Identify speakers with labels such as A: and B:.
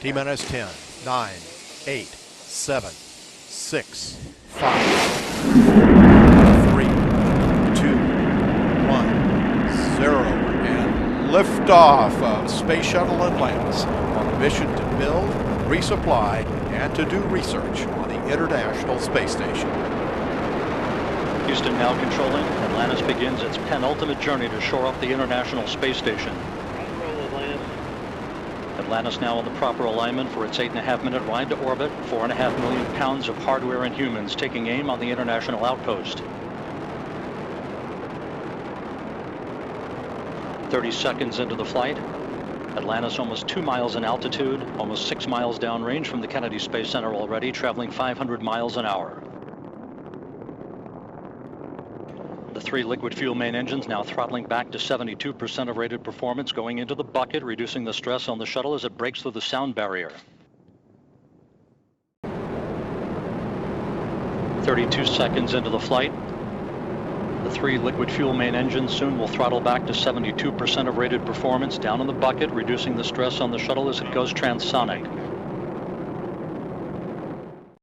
A: T-minus 10, 9, 8, 7, 6, 5, 3, 2, 1, 0, and liftoff of Space Shuttle Atlantis on a mission to build, resupply, and to do research on the International Space Station.
B: Houston now controlling. Atlantis begins its penultimate journey to shore up the International Space Station. Atlantis now in the proper alignment for its 8.5-minute ride to orbit. 4.5 million pounds of hardware and humans taking aim on the International Outpost. 30 seconds into the flight. Atlantis almost 2 miles in altitude, almost 6 miles downrange from the Kennedy Space Center already, traveling 500 miles an hour. The 3 liquid fuel main engines now throttling back to 72% of rated performance, going into the bucket, reducing the stress on the shuttle as it breaks through the sound barrier. 32 seconds into the flight. The 3 liquid fuel main engines soon will throttle back to 72% of rated performance, down in the bucket, reducing the stress on the shuttle as it goes transonic.